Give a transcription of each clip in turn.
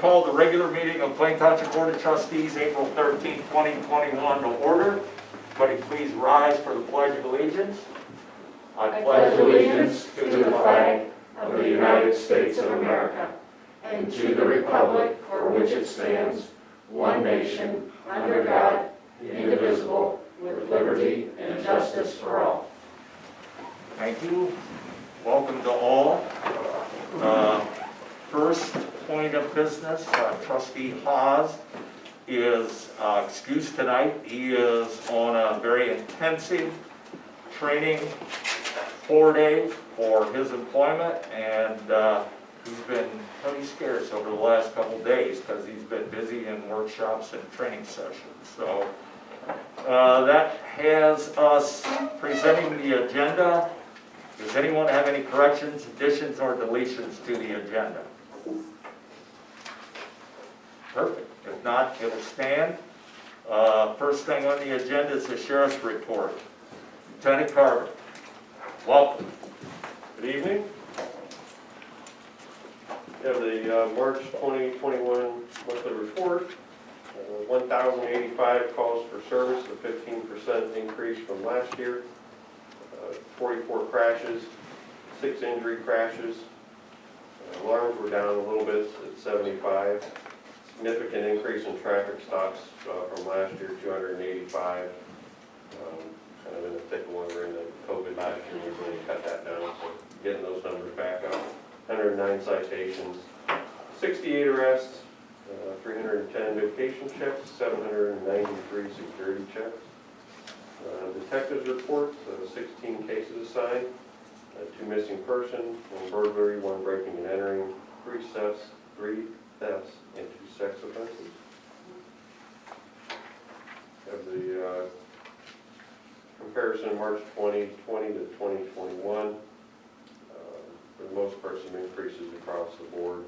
call the regular meeting of Plain Township Board of Trustees, April 13, 2021 to order. Everybody please rise for the Pledge of Allegiance. I pledge allegiance to the flag of the United States of America and to the republic for which it stands, one nation, under God, indivisible, with liberty and justice for all. Thank you. Welcome to all. First point of business, Trustee Haas is excused tonight. He is on a very intensive training 4 days for his employment, and he's been pretty scarce over the last couple days because he's been busy in workshops and training sessions. So that has us presenting the agenda. Does anyone have any corrections, additions, or deletions to the agenda? Perfect. If not, it'll stand. First thing on the agenda is the sheriff's report. Lieutenant Carver, welcome. Good evening. We have the March 2021 monthly report. 1,085 calls for service, a 15% increase from last year. 44 crashes, 6 injury crashes. Alarms were down a little bit at 75. Significant increase in traffic stops from last year, 285. Kind of in the thick of one, we're in the COVID last year, we really cut that down, so getting those numbers back up. 109 citations, 68 arrests, 310 vacation checks, 793 security checks. Detectives report, 16 cases assigned, 2 missing persons, 1 burglary, 1 breaking and entering, 3 thefts, and 2 sex offenses. Have the comparison March 2020 to 2021. For the most part, some increases across the board.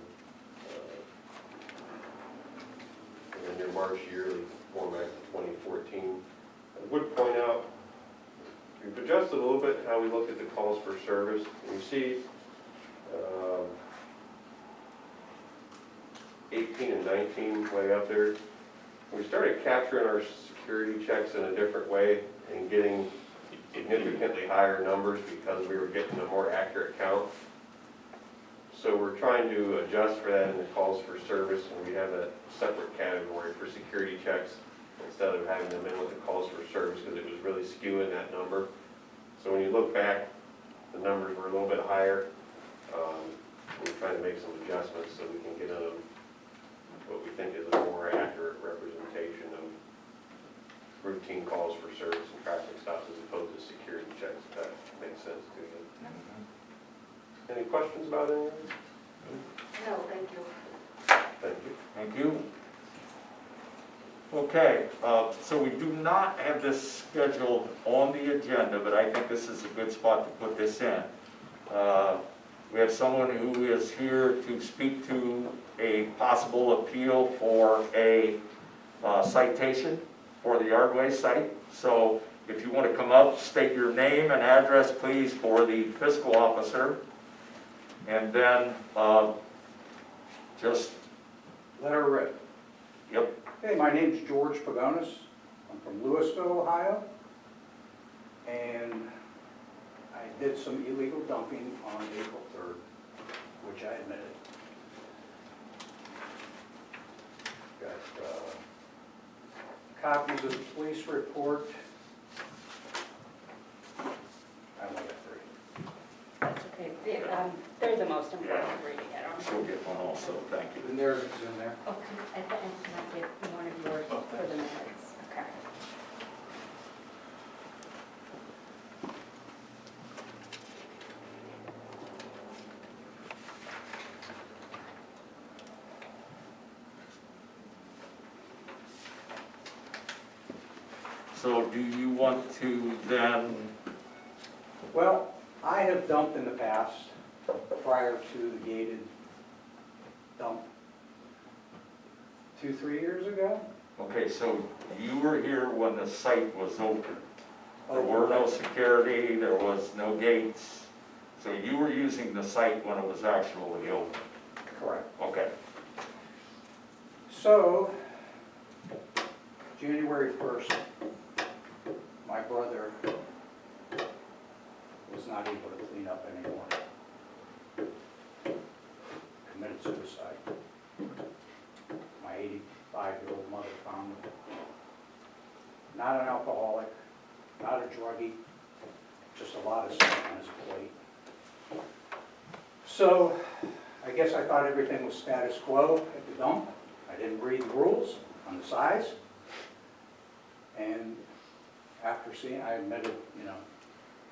And then your March yearly format in 2014. I would point out, we've adjusted a little bit how we look at the calls for service. You see 18 and 19 way up there. We started capturing our security checks in a different way and getting significantly higher numbers because we were getting a more accurate count. So we're trying to adjust for that in the calls for service, and we have a separate category for security checks instead of having them in with the calls for service because it was really skewing that number. So when you look back, the numbers were a little bit higher. We're trying to make some adjustments so we can get them what we think is a more accurate representation of routine calls for service and traffic stops as opposed to security checks, if that makes sense to you. Any questions about any of this? No, thank you. Thank you. Thank you. Okay, so we do not have this scheduled on the agenda, but I think this is a good spot to put this in. We have someone who is here to speak to a possible appeal for a citation for the Yardway site. So if you want to come up, state your name and address, please, for the fiscal officer. And then just... Let her rip. Yep. Hey, my name's George Pagonis. I'm from Louisville, Ohio. And I did some illegal dumping on April 3rd, which I admitted. Got copies of the police report. I only got 3. That's okay. They're the most important reading it. She'll get one also, thank you. The narrative's in there. Okay, at the end, can I get one of yours for the minutes? Okay. So do you want to then, Well, I have dumped in the past prior to the gated dump 2-3 years ago. okay, so you were here when the site was open. There Oh, were no security, there was no gates. So you were using the site when it was actually open. Correct. Okay. So, January 1st, my brother was not able to clean up anymore. Committed suicide. My 85-year-old mother found him. Not an alcoholic, not a druggie, just a lot of stuff on his plate. So, I guess I thought everything was status quo at the dump. I didn't read the rules on the size. And after seeing, I admitted, you know,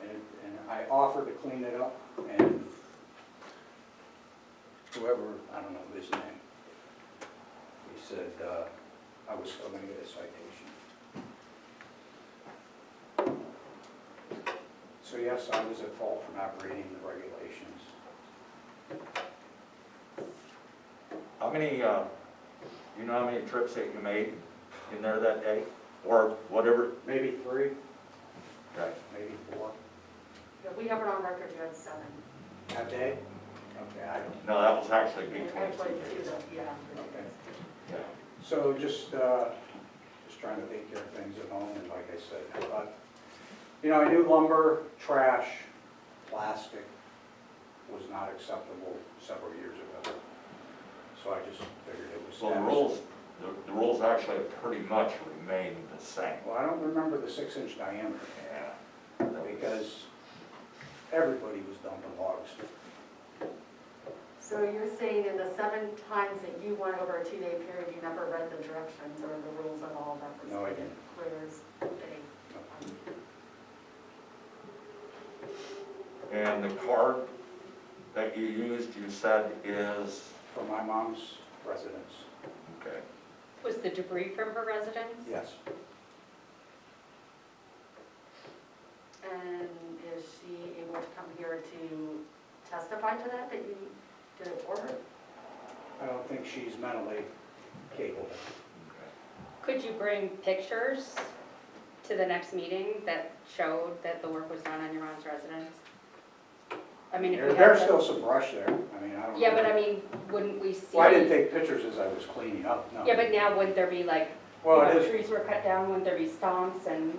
and I offered to clean it up, and whoever, I don't know his name, he said I was still going to get a citation. So yes, I was at fault for not reading the regulations. How many, you know how many trips that you made in there that day? Or whatever? Maybe 3, Okay. maybe 4. Yeah, we have it on record, you had 7. That day? Okay, I don't. No, that was actually between Actually, 2 two, days. yeah. Okay. Yeah. So just trying to take care of things at home, and like I said, I thought, you know, I knew lumber, trash, plastic was not acceptable several years ago. So I just figured it was. Well, the rules actually have pretty much remained the same. Well, I don't remember the 6-inch diameter, Yeah. because everybody was dumping logs. So you're saying in the 7 times that you went over a 2-day period, you never read the directions or the rules at all? That was No, I didn't. clear as day. And the card that you used, you said is, For my mom's residence, okay. Was the debris from her residence? yes. And is she able to come here to testify to that you did it for her? I don't think she's mentally capable. Could you bring pictures to the next meeting that showed that the work was done on your mom's residence? I mean, if we had There's the- still some brush there, I mean, I don't know. Yeah, but I mean, wouldn't we see? Well, I didn't take pictures as I was cleaning up, no. Yeah, but now wouldn't there be like, Well, you know, it is, trees were cut down, wouldn't there be stomps and,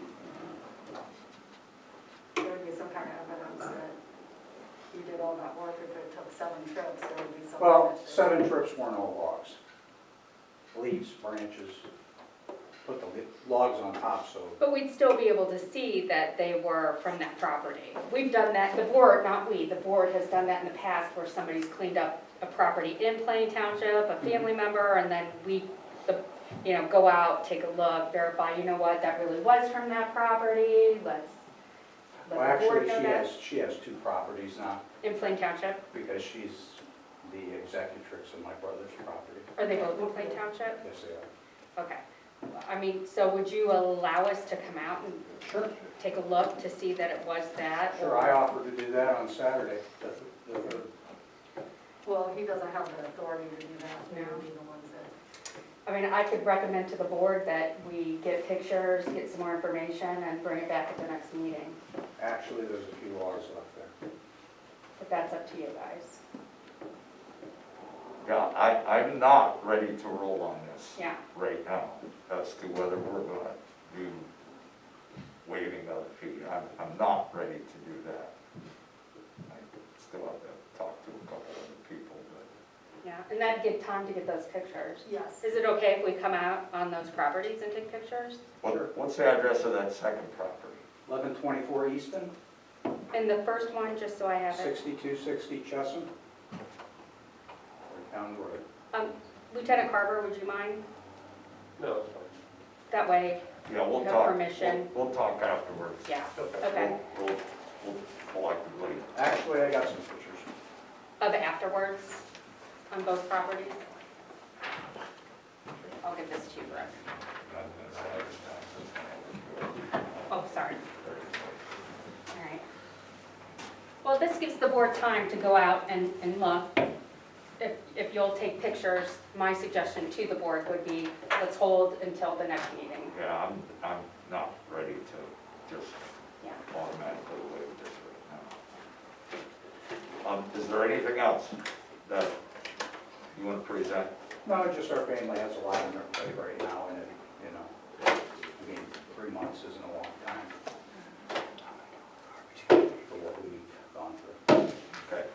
There would be some kind of evidence that you did all that work. If it took 7 trips, there would be some. well, evidence. 7 trips weren't all logs. Leaves, branches, put the logs on top, so. but we'd still be able to see that they were from that property. We've done that, the board, not we, the board has done that in the past where somebody's cleaned up a property in Plain Township, a family member, and then we, you know, go out, take a look, verify, you know what, that really was from that property, let's Well, let the board actually, know that. she has 2 properties now, In Plain Township? because she's the executrix of my brother's property. Are they both in Plain Township? Yes, they are. Okay. I mean, so would you allow us to come out and Sure. take a look to see that it was that? Sure, I offered to do that on Saturday, the 3rd. Well, he doesn't have the authority to do that. They would be the ones that. I mean, I could recommend to the board that we get pictures, get some more information, and bring it back at the next meeting. Actually, there's a few logs left there. But that's up to you guys. Yeah, I'm not ready to roll on this Yeah. right now as to whether we're gonna do waiving of the fee. I'm not ready to do that. I still have to talk to a couple other people, but. Yeah, and that'd give time to get those pictures. Yes. Is it okay if we come out on those properties and take pictures? What's the address of that second property? 1124 Easton, And the first one, just so I have it. 6260 Chesham. Right down the road. Lieutenant Carver, would you mind? No, it's fine. That way, Yeah, we'll You have talk. permission? We'll talk afterwards. yeah, okay. We'll collectively. Actually, I got some pictures. Of afterwards, on both properties? I'll give this to you, Rick. Oh, sorry. All right. Well, this gives the board time to go out and look. If you'll take pictures, my suggestion to the board would be, let's hold until the next meeting. Yeah, I'm not ready to just Yeah. automatically waive this right now. Is there anything else that you want to present? No, just our family has a lot on their plate right now, and it, you know, I mean, 3 months isn't a long time for what we've gone through. Okay.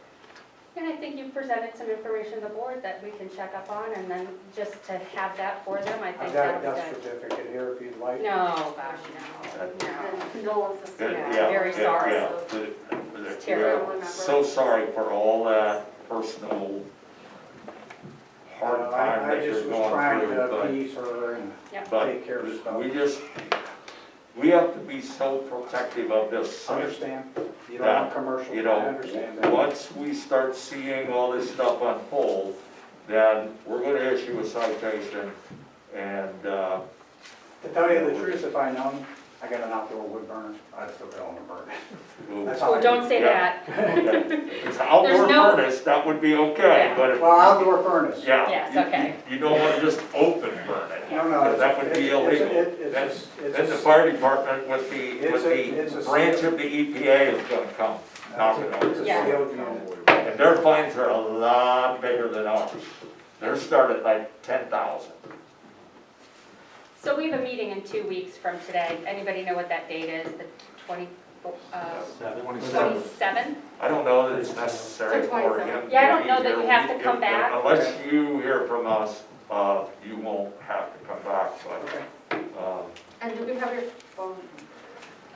And I think you presented some information to the board that we can check up on, and then just to have that for them, I I've think got a that death would be certificate here if you'd like. good. No, gosh, no, no. Condolences to Good, you. Yeah, very sorry. Yeah. It's terrible. We're so sorry for all that personal hard time I that you're just was going trying through, to but, appease her and but take care of stuff. we have to be so protective of this site. Understand? You don't Yeah, want commercial, you I know, understand that. Once we start seeing all this stuff unfold, then we're gonna issue a citation and, To tell you the truth, if I known, I got an outdoor wood burner, I'd still go and burn it. That's how Oh, I don't do. say Yeah. that. if it's an outdoor There's no- furnace, that would be okay, Yeah. but if, Well, outdoor furnace. yeah. Yes, you- okay. You don't wanna just open burn it. No, no. Because that would be illegal. Then the fire department with It's the a branch seal. of the EPA is gonna come knocking on It's a it. Yeah. sealed unit. And their fines are a lot bigger than ours. They're started like 10,000. So we have a meeting in 2 weeks from today. Anybody know what that date is? The 27th? I don't know that it's necessary So for 27. him. Yeah, I don't know be that here. you have to come back. Unless you hear from us, you won't have to come back, Okay. but, And do we have your phone?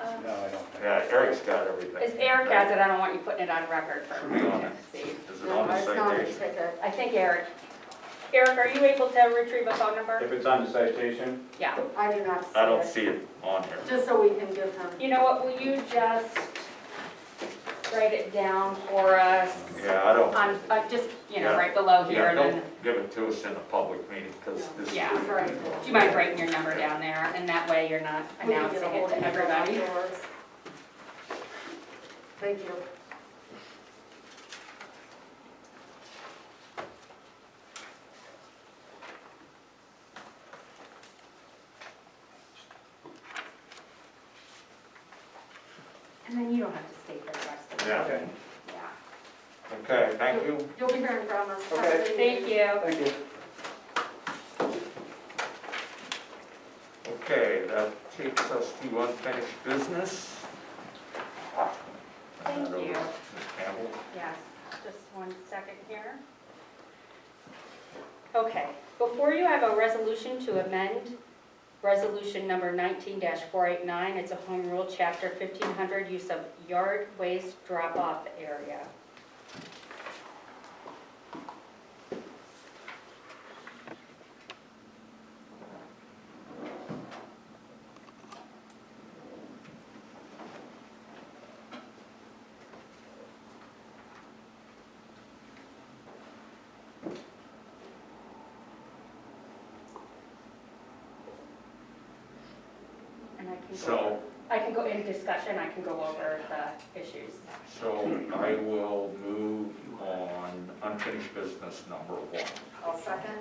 No, I don't think. yeah, Eric's got everything. If Eric has it, I don't want you putting it on record for Should be on it. See. Is it No, on the it's not a citation? ticket. I think Eric. Eric, are you able to retrieve a phone number? If it's on the citation, Yeah. I do not see it. I don't see it on here. Just so we can give him. You know what, will you just write it down for us? Yeah, I don't. On, just, you know, Yeah. right below here, Yeah, and then, don't give it to us in a public meeting, because this is. Yeah. Right. do you mind writing your number down there? And that way you're not We can announcing get a it hold of to him everybody. afterwards. Thank you. And then you don't have to stay for the rest of the Yeah. meeting. Okay. Yeah. Okay, thank you. You'll be hearing from us. Okay. Have a good Thank evening. you. Thank you. Okay, that takes us to unfinished business. Thank you. Ms. Campbell. Yes, just 1 second here. Okay, before you have a resolution to amend resolution number 19-489. It's a home rule, chapter 1500, use of yard waste drop-off area. And I can go in discussion, I can go over the issues. So I will move on unfinished business number 1. I'll second.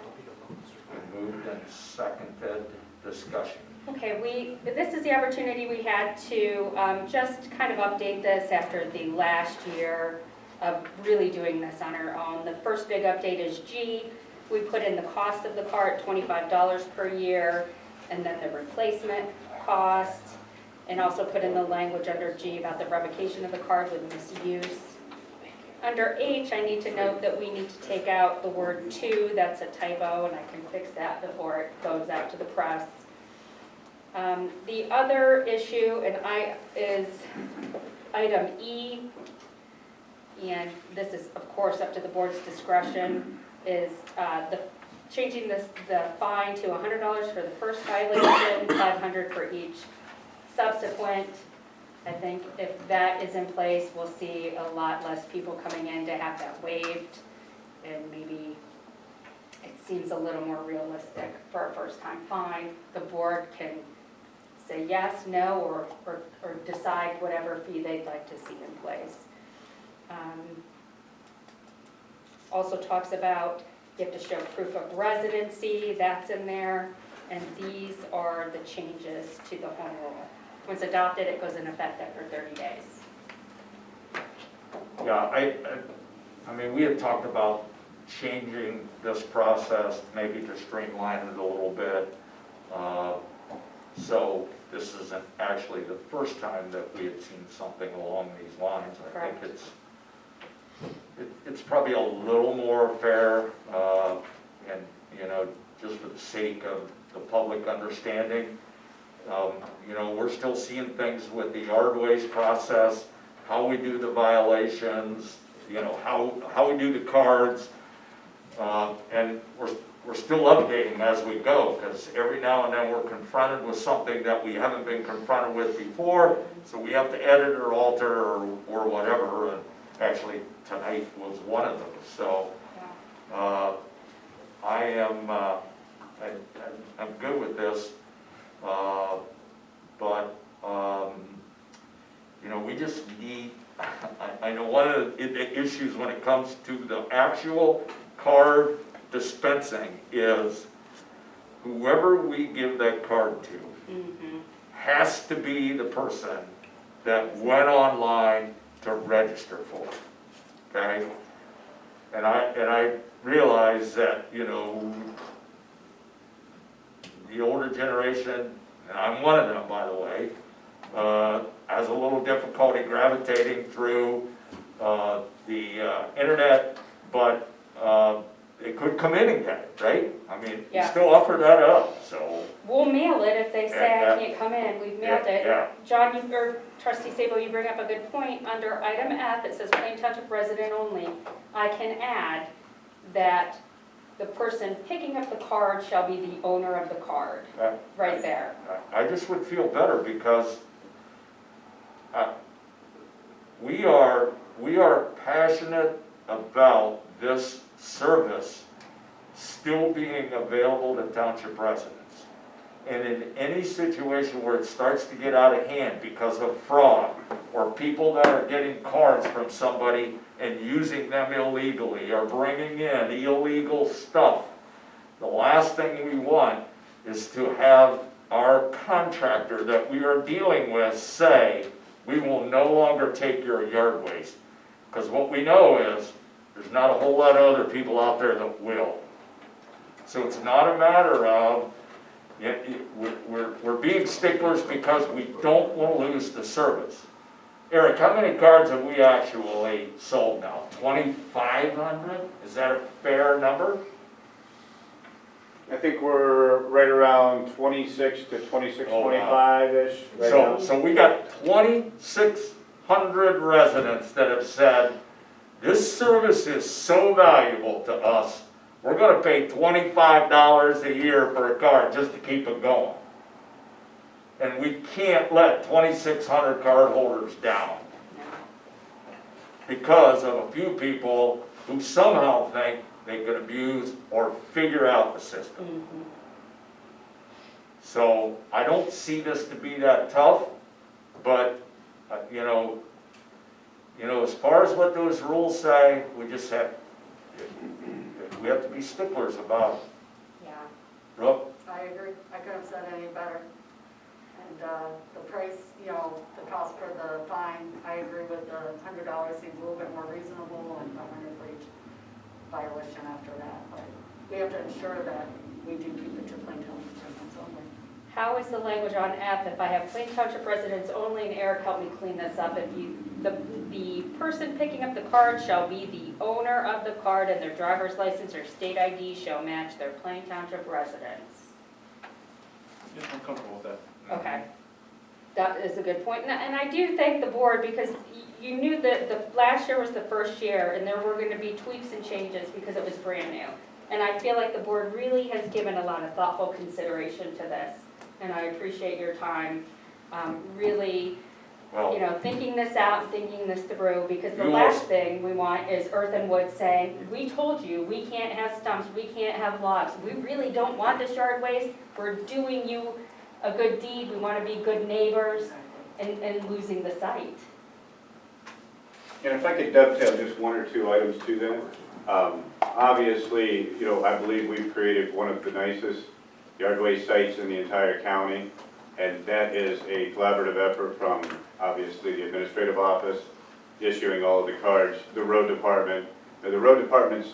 Been moved and seconded, discussion. Okay, this is the opportunity we had to just kind of update this after the last year of really doing this on our own. The first big update is G. We put in the cost of the car at $25 per year, and then the replacement cost, and also put in the language under G about the revocation of the card with misuse. Under H, I need to note that we need to take out the word "to," that's a typo, and I can fix that before it goes out to the press. The other issue is item E, and this is, of course, up to the board's discretion, is changing the fine to $100 for the first violation, $500 for each subsequent. I think if that is in place, we'll see a lot less people coming in to have that waived, and maybe it seems a little more realistic for a first-time fine. The board can say yes, no, or decide whatever fee they'd like to see in place. Also talks about you have to show proof of residency, that's in there, and these are the changes to the home rule. Once adopted, it goes in effect after 30 days. Yeah, I mean, we had talked about changing this process, maybe to streamline it a little bit. So this isn't actually the first time that we had seen something along these lines. I think Correct. it's probably a little more fair, and, you know, just for the sake of the public understanding. You know, we're still seeing things with the yard waste process, how we do the violations, you know, how we do the cards, and we're still updating as we go, because every now and then we're confronted with something that we haven't been confronted with before, so we have to edit or alter or whatever, and actually tonight was one of those. So I am I'm good with this, but you know, we just need, I know one of the issues when it comes to the actual card dispensing is whoever we give that card to has to be the person that went online to register for it, okay? And I realize that, you know, the older generation, and I'm one of them, by the way, has a little difficulty gravitating through the internet, but it could come in and get it, right? I mean, you Yeah. still offer that up, so. We'll mail it if they say Yeah, I can't come in, we've mailed it. Yeah, John, or Trustee Sabo, you bring up a good point. Under item F, it says Plain Township resident only. I can add that the person picking up the card shall be the owner of the card, right there. I just would feel better because we are passionate about this service still being available to township residents. And in any situation where it starts to get out of hand because of fraud, or people that are getting cards from somebody and using them illegally, or bringing in illegal stuff, the last thing we want is to have our contractor that we are dealing with say, we will no longer take your yard waste. Because what we know is, there's not a whole lot of other people out there that will. So it's not a matter of, we're being sticklers because we don't want to lose the service. Eric, how many cards have we actually sold now? 2,500? Is that a fair number? I think we're right around 26 to 26, Oh, wow. 25-ish right now. So we got 2,600 residents that have said, this service is so valuable to us, we're gonna pay $25 a year for a card just to keep it going. And we can't let 2,600 card holders down because of a few people who somehow think they can abuse or figure out the system. So I don't see this to be that tough, but you know, as far as what those rules say, we just have to be sticklers about it. Yeah. Brooke? I agree, I couldn't have said it any better. And the price, you know, the cost for the fine, I agree with the $100 seems a little bit more reasonable, and $500 for each violation after that. But we have to ensure that we do keep it to Plain Township residents only. How is the language on F, if I have Plain Township residents only, and Eric help me clean this up, if the person picking up the card shall be the owner of the card and their driver's license or state ID shall match their Plain Township residence. Yeah, I'm comfortable with that. Okay. That is a good point. And I do thank the board because you knew that the last year was the first year and there were going to be tweaks and changes because it was brand new. And I feel like the board really has given a lot of thoughtful consideration to this. And I appreciate your time, really, you know, thinking this out, and thinking this through, because the last thing we want is Earth and Wood saying, we told you, we can't have stumps, we can't have logs, we really don't want this yard waste, we're doing you a good deed, we want to be good neighbors, and losing the site. And if I could dovetail just one or two items to that. Obviously, you know, I believe we've created one of the nicest yard waste sites in the entire county, and that is a collaborative effort from, obviously, the administrative office, issuing all of the cards, the road department, The road department's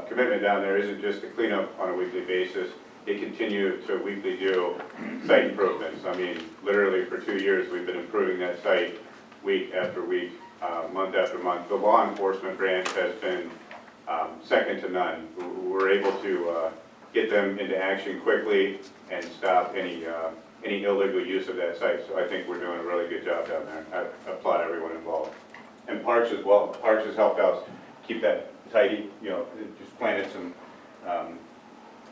commitment down there isn't just to clean up on a weekly basis. They continue to weekly do site improvements. I mean, literally for 2 years, we've been improving that site week after week, month after month. The law enforcement branch has been second to none. We're able to get them into action quickly and stop any illegal use of that site. So I think we're doing a really good job down there. I applaud everyone involved. And Parks as well. Parks has helped us keep that tidy, you know, just planted some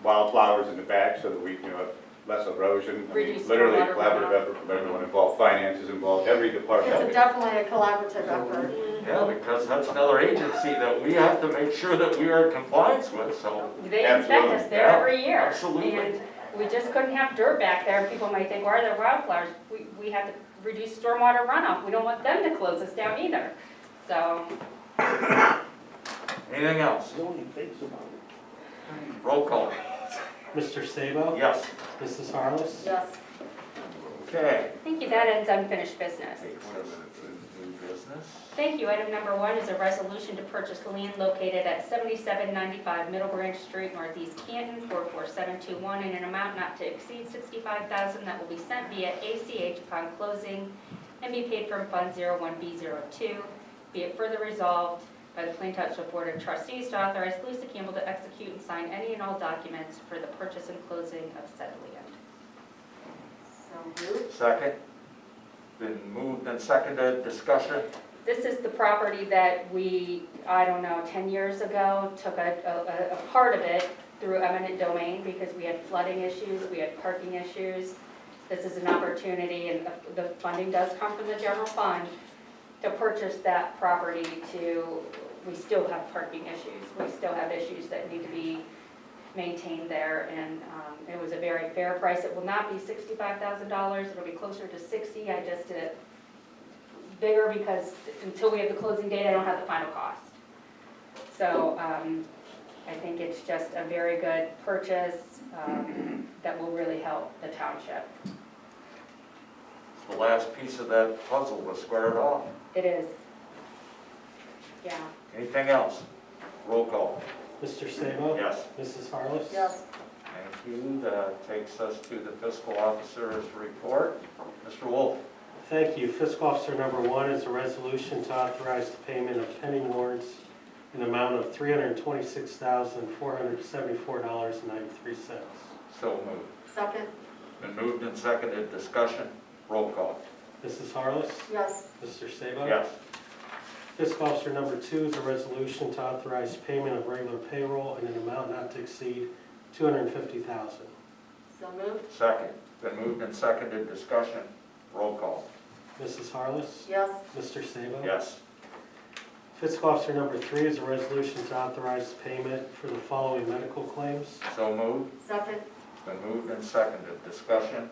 wildflowers in the back so that we, you know, have less erosion. I mean, Reduce literally a stormwater collaborative runoff. effort from everyone involved, finances involved, every department. It's definitely a collaborative effort. Yeah, because that's another agency that we have to make sure that we are in compliance with, so. They inspect us there Yeah, every year. absolutely. And we just couldn't have dirt back there. People might think, why are there wildflowers? We have to reduce stormwater runoff. We don't want them to close us down either. So, Anything else? Roll call. Mr. Sabo? Yes. Mrs. Harless? Yes. Okay. thank you, that ends unfinished business. Takes us to new business. Thank you. Item number 1 is a resolution to purchase land located at 7795 Middle Branch Street, Northeast Canton, 44721, in an amount not to exceed $65,000 that will be sent via ACH upon closing and be paid from Fund 01B02. Be it further resolved by the Plain Township Board of Trustees to authorize Lisa Campbell to execute and sign any and all documents for the purchase and closing of said land. So moved. Second. Been moved and seconded. Discussion. This is the property that we, I don't know, 10 years ago, took a part of it through eminent domain because we had flooding issues, we had parking issues. This is an opportunity, and the funding does come from the general fund, to purchase that property we still have parking issues. We still have issues that need to be maintained there, and it was a very fair price. It will not be $65,000, it'll be closer to 60. I just did it bigger because until we have the closing date, I don't have the final cost. So I think it's just a very good purchase that will really help the township. It's the last piece of that puzzle to square it off. It is. Yeah. Anything else? Roll call. Mr. Sabo? Yes. Mrs. Harless? Yes. Thank you. That takes us to the fiscal officer's report. Mr. Wolf. Thank you. Fiscal Officer number 1 is a resolution to authorize the payment of pending warrants in the amount of $326,474.93. So moved. Second. Been moved and seconded. Discussion. Roll call. Mrs. Harless? Yes. Mr. Sabo? Yes. Fiscal Officer number 2 is a resolution to authorize payment of regular payroll in an amount not to exceed $250,000. So moved. Second. Been moved and seconded. Discussion. Roll call. Mrs. Harless? Yes. Mr. Sabo? Yes. Fiscal Officer number 3 is a resolution to authorize payment for the following medical claims. So moved. Second. Been moved and seconded. Discussion.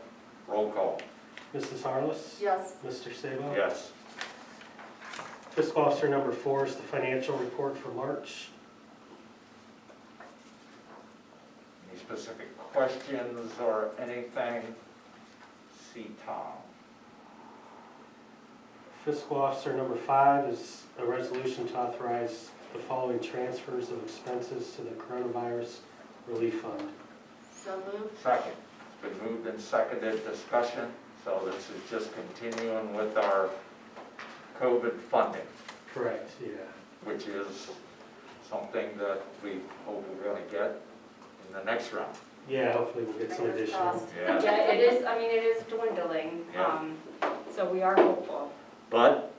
Roll call. Mrs. Harless? Yes. Mr. Sabo? Yes. Fiscal Officer number 4 is the financial report for March. Any specific questions or anything? See Tom. Fiscal Officer number 5 is a resolution to authorize the following transfers of expenses to the Coronavirus Relief Fund. So moved. Second. It's been moved and seconded. Discussion. So this is just continuing with our COVID funding, Correct, yeah. which is something that we hope we're going to get in the next round. Yeah, hopefully we'll get some Fingers additional. crossed. Yeah, it is, I mean, it is dwindling, Yeah. so we are hopeful. But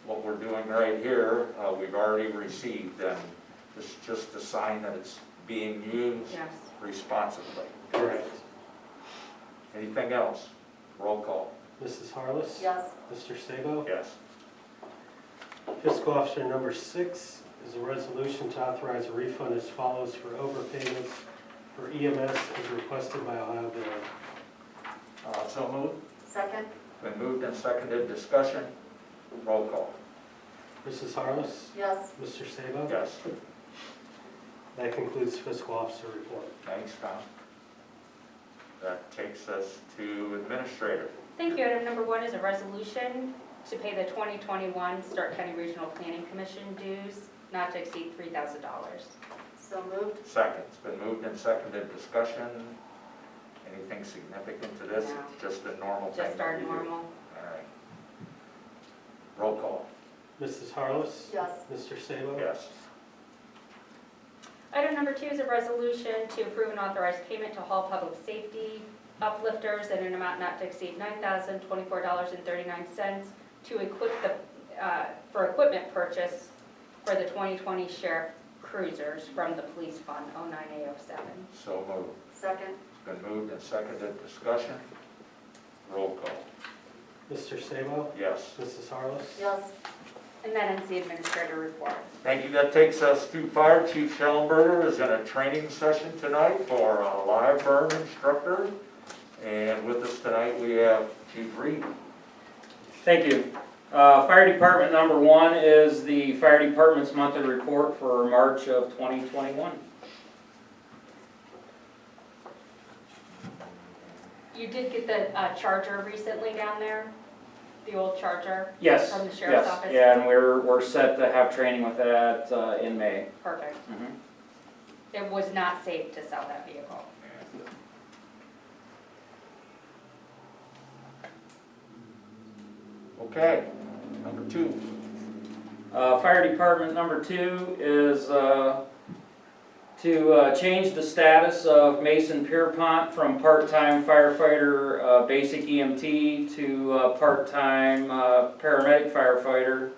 what we're doing right here, we've already received, and this is just a sign that it's being used Yes. responsibly. Correct. Anything else? Roll call. Mrs. Harless? Yes. Mr. Sabo? Yes. Fiscal Officer number 6 is a resolution to authorize a refund as follows for overpayments for EMS as requested by Ohio Billing. So moved. Second. Been moved and seconded. Discussion. Roll call. Mrs. Harless? Yes. Mr. Sabo? Yes. That concludes the Fiscal Officer report. Thanks, Tom. That takes us to administrator. Thank you. Item number 1 is a resolution to pay the 2021 Stark County Regional Planning Commission dues not to exceed $3,000. So moved. Second, it's been moved and seconded, discussion. Anything significant to this? No. It's just a normal thing Just that our we do. normal. All right. Roll call, Mrs. Harless? Yes. Mr. Sabo? yes. Item number 2 is a resolution to approve and authorize payment to Hall Public Safety uplifters in an amount not to exceed $9,024.39 to equip the, for equipment purchase for the 2020 sheriff cruisers from the police fund, 09807. So moved. Second. It's been moved and seconded, discussion. Roll call, Mr. Sabo? yes. Mrs. Harless? Yes. And that ends the administrator report. Thank you. That takes us to Fire Chief Schellenberger is in a training session tonight for a live burn instructor. And with us tonight, we have Chief Reed. Thank you. Fire Department number 1 is the Fire Department's monthly report for March of 2021. You did get the charger recently down there? The old charger? Yes, From the sheriff's yes, office? yeah, and we're set to have training with that in May. Perfect. Mhm. It was not safe to sell that vehicle. Okay, number 2. Fire Department number 2 is to change the status of Mason Pierpont from part-time firefighter basic EMT to part-time paramedic firefighter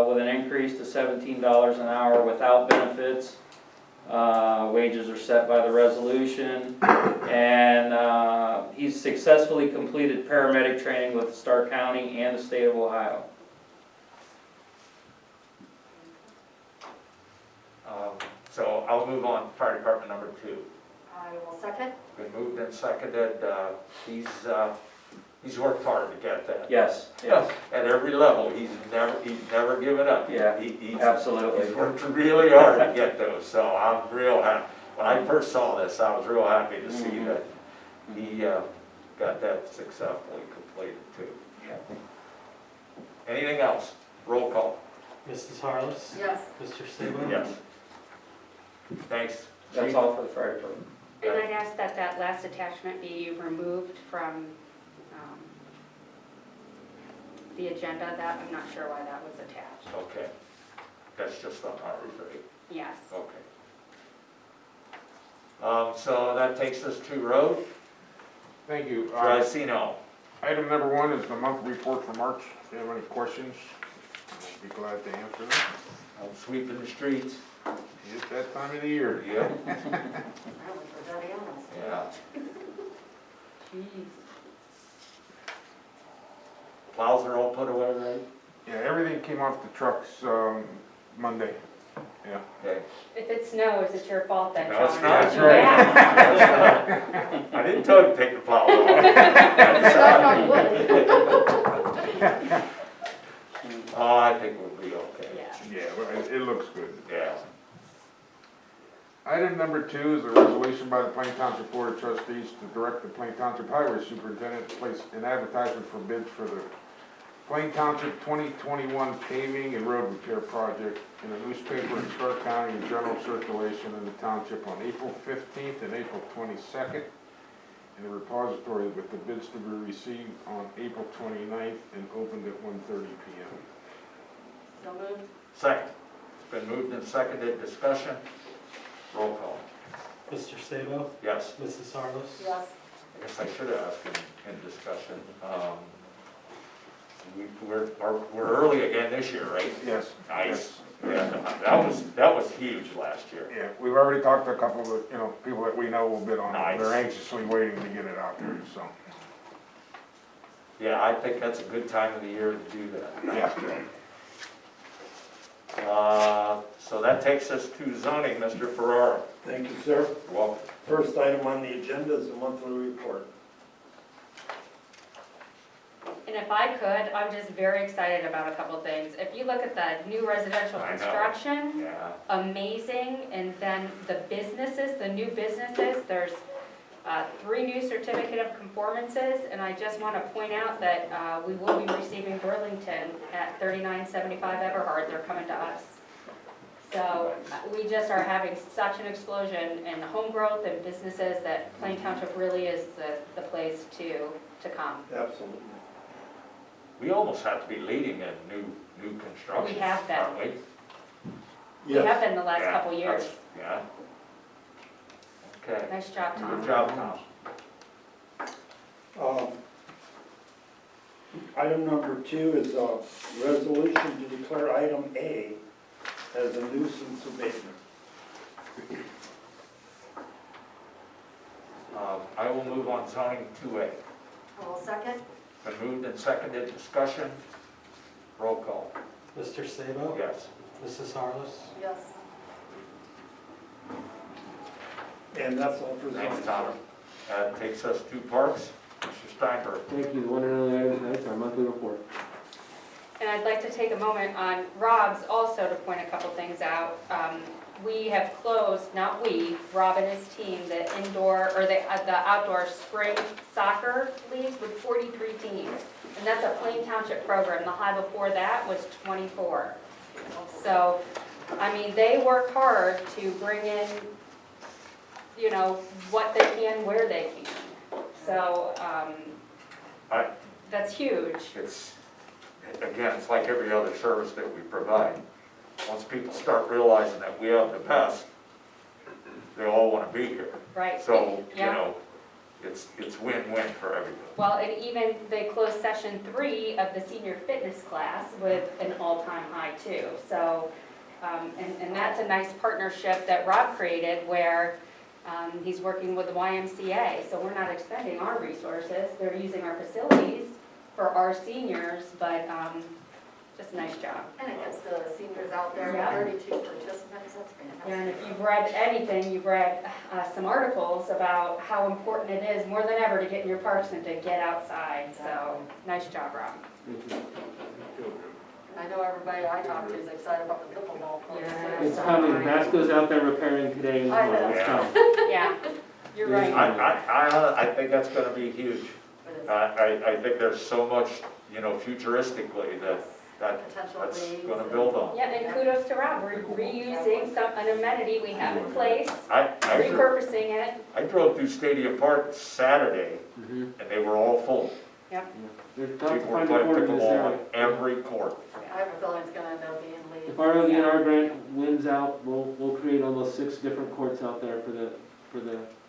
with an increase to $17 an hour without benefits. Wages are set by the resolution, and he's successfully completed paramedic training with Stark County and the state of Ohio. So I'll move on to Fire Department number 2. I will second. Been moved and seconded. He's worked hard to get that. Yes, yes, At every level, he's never given up. Yeah, He's absolutely. worked really hard to get those, so I'm real happy. When I first saw this, I was real happy to see that he got that successfully completed too. Anything else? Roll call. Mrs. Harless? Yes. Mr. Sabo? Yes. Thanks. That's Chief. all for the fire department. And I'd ask that that last attachment be removed from the agenda. That, I'm not sure why that was attached. Okay. That's just on ours, right? Yes. Okay. So that takes us to road. Thank you. Tricino. Item number 1 is the monthly report for March. If you have any questions, I'll be glad to answer them. I'm sweeping the streets. It's that time of the year. Yep. Apparently for Daddy Owens. Yeah. Jeez. Plows are all put away, right? Yeah, everything came off the trucks Monday. Yeah. Okay. If it snows, it's your fault then, No, it's John. not. That's right. Yeah. I didn't tell you to take the plow off. Oh, I think we'll be okay. Yeah. Yeah, well, it looks good. Yeah. Item number 2 is a resolution by the Plain Township Board of Trustees to direct the Plain Township Highway Superintendent to place an advertisement for bids for the Plain Township 2021 paving and road repair project in a newspaper in Stark County in general circulation in the township on April 15th and April 22nd, in the repository with the bids to be received on April 29th and opened at 1:30 p.m. So moved. Second. It's been moved and seconded. Discussion. Roll call. Mr. Sabo? Yes. Mrs. Harless? Yes. I guess I should have asked in discussion. We're early again this year, right? Yes. Nice. Yeah, that was huge last year. Yeah, we've already talked to a couple of, people that we know will bid on it. Nice. They're anxiously waiting to get it out there, so. Yeah, I think that's a good time of the year to do that. Yeah. So that takes us to zoning, Mr. Ferrara. Thank you, sir. Welcome. First item on the agenda is a monthly report. And if I could, I'm just very excited about a couple things. If you look at the new residential I know. construction, Yeah. amazing. And then the businesses, the new businesses, there's 3 new certificate of conformances. And I just want to point out that we will be receiving Burlington at 3975 Everhard. They're coming to us. So we just are having such an explosion in home growth and businesses that Plain Township really is the place to come. Absolutely. We almost have to be leading in new construction. We have been. aren't we? We have Yes. been the last Yeah, couple years. Yeah. Okay, Nice job, Tom. good job, Tom. Item number 2 is a resolution to declare item A as a nuisance abatement. I will move on zoning 2A. I will second. Been moved and seconded, discussion, roll call, Mr. Sabo? yes. Mrs. Harless? Yes. And that's all for zoning. Thanks, Tom. That takes us to parks, Mr. Steinberg. Thank you. The one and only item tonight is our monthly report. And I'd like to take a moment on Rob's also to point a couple things out. We have closed, not we, Rob and his team, the indoor, or the outdoor spring soccer leagues with 43 teams. And that's a Plain Township program. The high before that was 24. So, I mean, they work hard to bring in, you know, what they can, where they can. So, that's huge. It's, again, it's like every other service that we provide. Once people start realizing that we have the best, they all want to be here. Right. So, you Yeah. know, it's win-win for everybody. Well, and even they closed session 3 of the senior fitness class with an all-time high too. So, and that's a nice partnership that Rob created where he's working with the YMCA. So we're not expending our resources. They're using our facilities for our seniors, but just a nice job. And it gets the seniors out there, Yeah. 32 participants, that's fantastic. And if you've read anything, you've read some articles about how important it is more than ever to get in your parks and to get outside. So, nice job, Rob. Thank you. I know everybody I talk to is excited about the pickleball courts. Yeah. It's coming. Vasco's out there repairing today and I know. tomorrow. It's coming. Yeah, you're right. I think that's gonna be huge. But it's I think there's so much, you know, futuristically that's potential leagues. gonna build on. Yeah, and kudos to Rob. We're reusing an amenity we have in place, I drove- repurposing it. I drove through Stadium Park Saturday Mhm. and they were all full. Yeah. There's tough to People were find a playing court in this pickleball area. on every court. I have a feeling it's gonna end up being leagues. If our ODNR grant wins out, we'll create almost 6 different courts out there for the,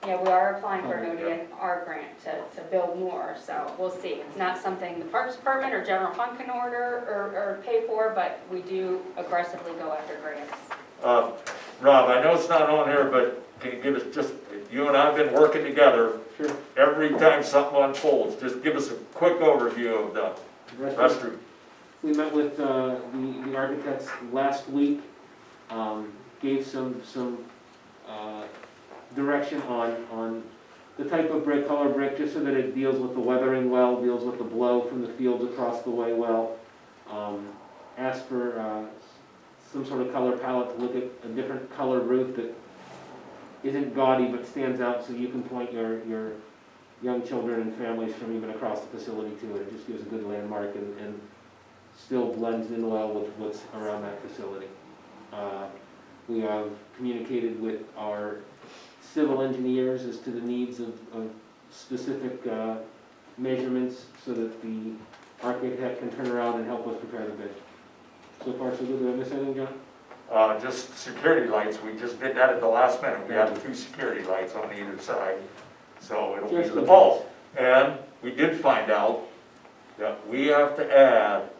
Yeah, we are applying for an ODNR grant to build more, so we'll see. It's not something the Parks Department or General Fund can order or pay for, but we do aggressively go after grants. Rob, I know it's not on here, but can you give us just, you and I have been working together. Sure. Every time something unfolds, just give us a quick overview of the restroom. We met with the architects last week, gave some direction on the type of brick, color brick, just so that it deals with the weathering well, deals with the blow from the fields across the way well. Asked for some sort of color palette to look at a different color roof that isn't gaudy but stands out so you can point your young children and families from even across the facility to it. It just gives a good landmark and still blends in well with what's around that facility. We have communicated with our civil engineers as to the needs of specific measurements so that the architect can turn around and help us prepare the bid. So far, so good. Did I miss anything, John? Just security lights, we just did that at the last minute. We have 2 security lights on either side, so it'll be Just the in bulk. And we did find out that we have to add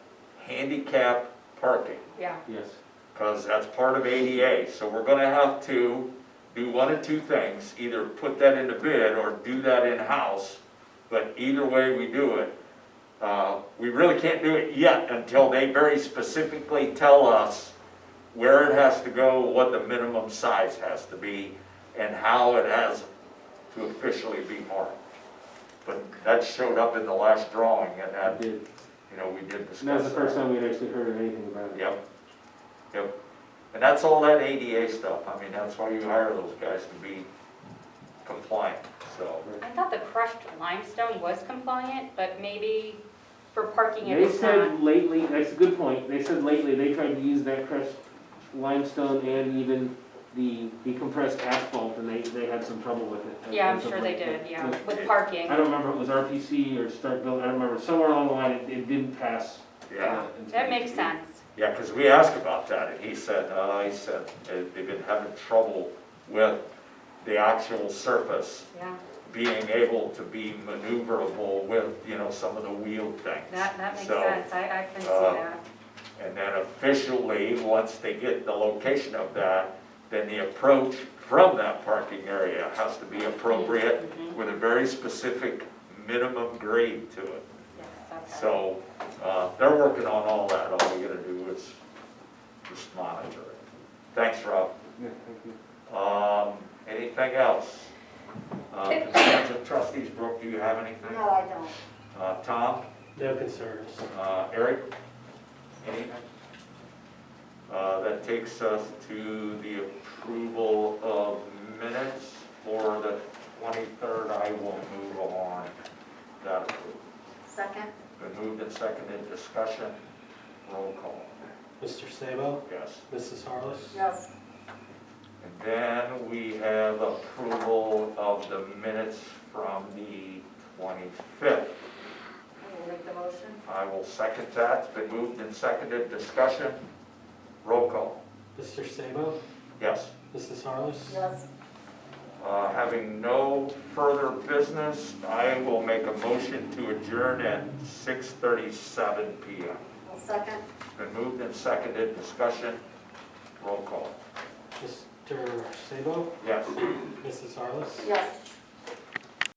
handicap parking, Yeah, Yes. because that's part of ADA. So we're gonna have to do one of 2 things, either put that in the bid or do that in-house, but either way we do it, we really can't do it yet until they very specifically tell us where it has to go, what the minimum size has to be, and how it has to officially be marked. But that showed up in the last drawing, and I that, did. you know, we did discuss And that was the first that. time we'd actually heard of anything about it. Yep. And that's all that ADA stuff. I mean, that's why you hire those guys to be compliant, so. I thought the crushed limestone was compliant, but maybe for parking it They is not. said lately, that's a good point, they said lately they tried to use that crushed limestone and even the compressed asphalt, and they had some trouble with it. Yeah, I'm As of sure they late. did, yeah, But with parking. I don't remember if it was RPC or Start Build, I don't remember, somewhere along the line, it didn't pass. Yeah, That makes sense. yeah, because we asked about that, and he said they've been having trouble with the actual surface Yeah, being able to be maneuverable with, some of the wheel things. that makes So, sense. I can see uh, that. And then officially, once they get the location of that, then the approach from that parking area has to be appropriate Mhm. with a very specific minimum grade to it. Yes, okay. So, they're working on all that, all we gotta do is just monitor it. Thanks, Rob. Yeah, thank you. Anything else? Concerns of trustees, Brooke, do you have anything? No, I don't. Tom? No concerns. Eric? Anything? That takes us to the approval of minutes for the 23rd. I will move on. That approved. Second? Been moved and seconded, discussion, roll call. Mr. Sabo? Yes. Mrs. Harless? Yes. And then we have approval of the minutes from the 25th. I will make the motion. I will second that. It's been moved and seconded, discussion, roll call. Mr. Sabo? Yes. Mrs. Harless? Yes. Having no further business, I will make a motion to adjourn at 6:37 PM. I'll second. Been moved and seconded, discussion, roll call. Mr. Sabo? Yes. Mrs. Harless? Yes.